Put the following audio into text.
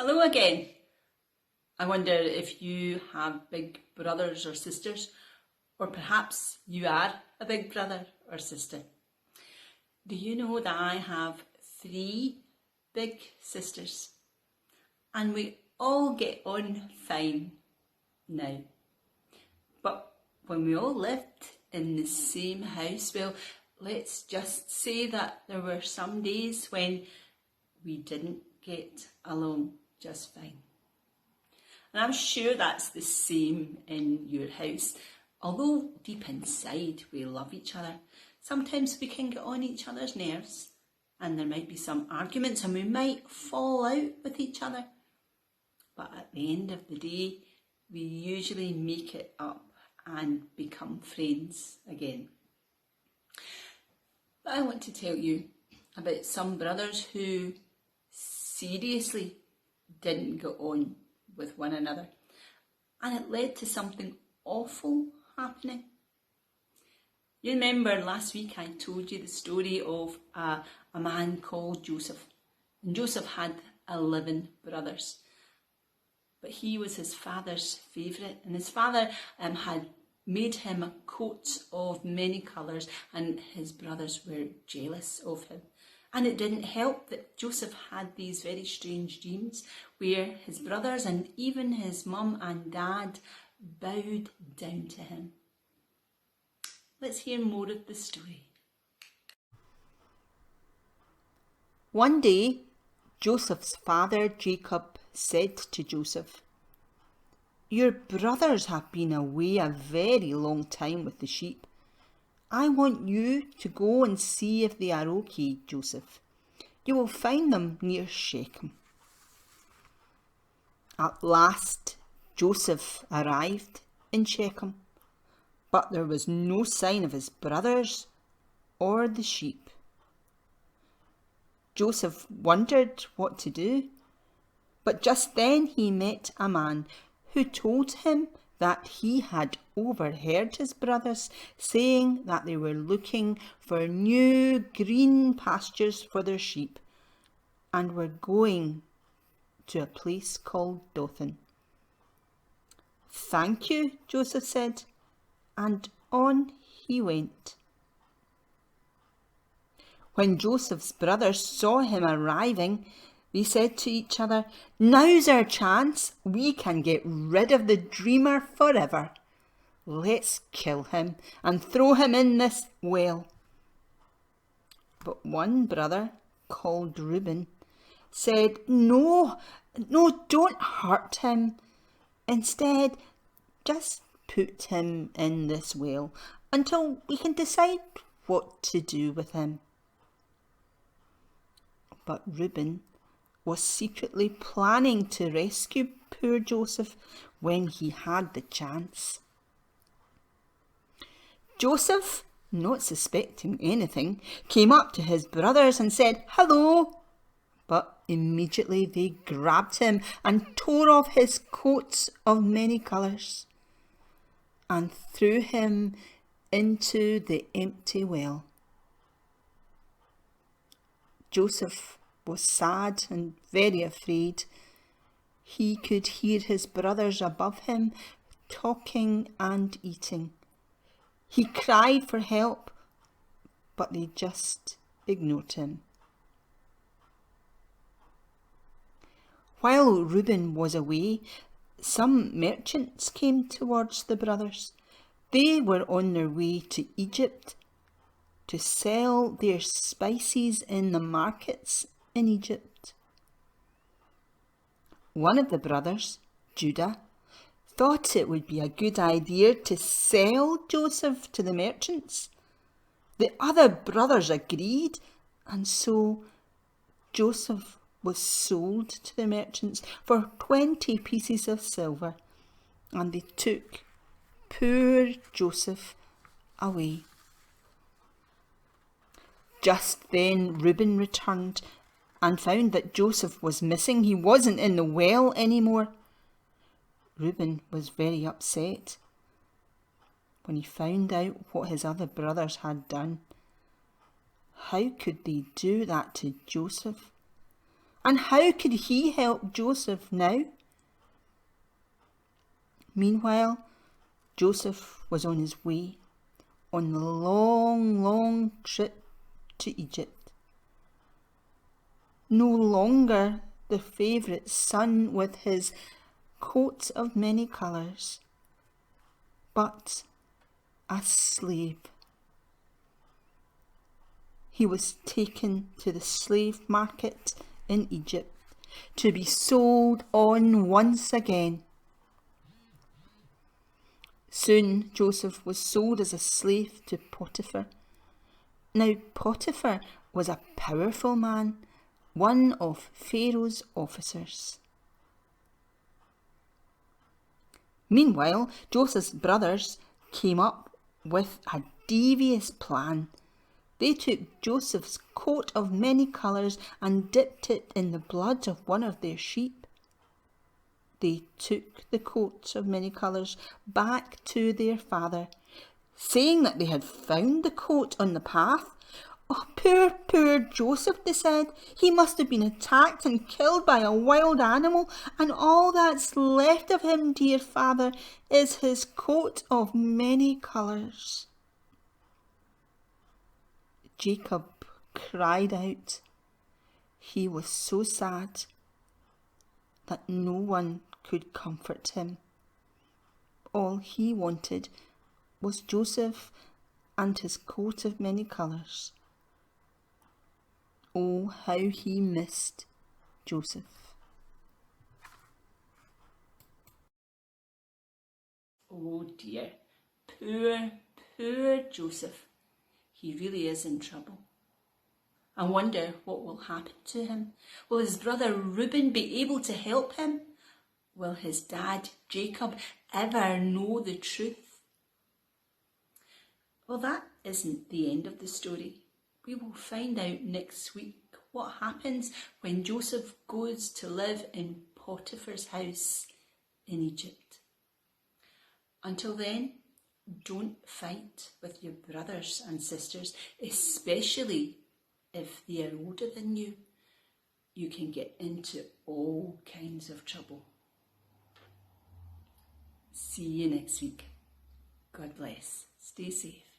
Hello again. I wonder if you have big brothers or sisters, or perhaps you are a big brother or sister. Do you know that I have 3 big sisters and we all get on fine now? But when we all lived in the same house, well, let's just say that there were some days when we didn't get along just fine. And I'm sure that's the same in your house. Although deep inside we love each other, sometimes we can get on each other's nerves and there might be some arguments and we might fall out with each other. But at the end of the day, we usually make it up and become friends again. But I want to tell you about some brothers who seriously didn't get on with one another, and it led to something awful happening. You remember last week I told you the story of a man called Joseph, and Joseph had 11 brothers, but he was his father's favourite, and his father had made him a coat of many colours, and his brothers were jealous of him. And it didn't help that Joseph had these very strange dreams where his brothers and even his mum and dad bowed down to him. Let's hear more of the story. One day, Joseph's father Jacob said to Joseph, "Your brothers have been away a very long time with the sheep. I want you to go and see if they are okay, Joseph. You will find them near Shechem." At last, Joseph arrived in Shechem, but there was no sign of his brothers or the sheep. Joseph wondered what to do, but just then he met a man who told him that he had overheard his brothers saying that they were looking for new green pastures for their sheep and were going to a place called Dothan. "Thank you," Joseph said, and on he went. When Joseph's brothers saw him arriving, they said to each other, "Now's our chance. We can get rid of the dreamer forever. Let's kill him and throw him in this well." But one brother, called Reuben, said, No, don't hurt him. Instead, just put him in this well until we can decide what to do with him. But Reuben was secretly planning to rescue poor Joseph when he had the chance. Joseph, not suspecting anything, came up to his brothers and said, "Hello," but immediately they grabbed him and tore off his coats of many colours and threw him into the empty well. Joseph was sad and very afraid. He could hear his brothers above him talking and eating. He cried for help, but they just ignored him. While Reuben was away, some merchants came towards the brothers. They were on their way to Egypt to sell their spices in the markets in Egypt. One of the brothers, Judah, thought it would be a good idea to sell Joseph to the merchants. The other brothers agreed, and so Joseph was sold to the merchants for 20 pieces of silver, and they took poor Joseph away. Just then Reuben returned and found that Joseph was missing. He wasn't in the well anymore. Reuben was very upset when he found out what his other brothers had done. How could they do that to Joseph? And how could he help Joseph now? Meanwhile, Joseph was on his way, on the long, long trip to Egypt. No longer the favourite son with his coat of many colours, but a slave. He was taken to the slave market in Egypt to be sold on once again. Soon Joseph was sold as a slave to Potiphar. Now Potiphar was a powerful man, one of Pharaoh's officers. Meanwhile, Joseph's brothers came up with a devious plan. They took Joseph's coat of many colours and dipped it in the blood of one of their sheep. They took the coat of many colours back to their father, saying that they had found the coat on the path. Oh, poor Joseph, they said. He must have been attacked and killed by a wild animal, and all that's left of him, dear father, is his coat of many colours. Jacob cried out. He was so sad that no one could comfort him. All he wanted was Joseph and his coat of many colours. Oh, how he missed Joseph. Oh dear, poor Joseph. He really is in trouble. I wonder what will happen to him. Will his brother Reuben be able to help him? Will his dad Jacob ever know the truth? Well, that isn't the end of the story. We will find out next week what happens when Joseph goes to live in Potiphar's house in Egypt. Until then, don't fight with your brothers and sisters, especially if they are older than you. You can get into all kinds of trouble. See you next week. God bless. Stay safe.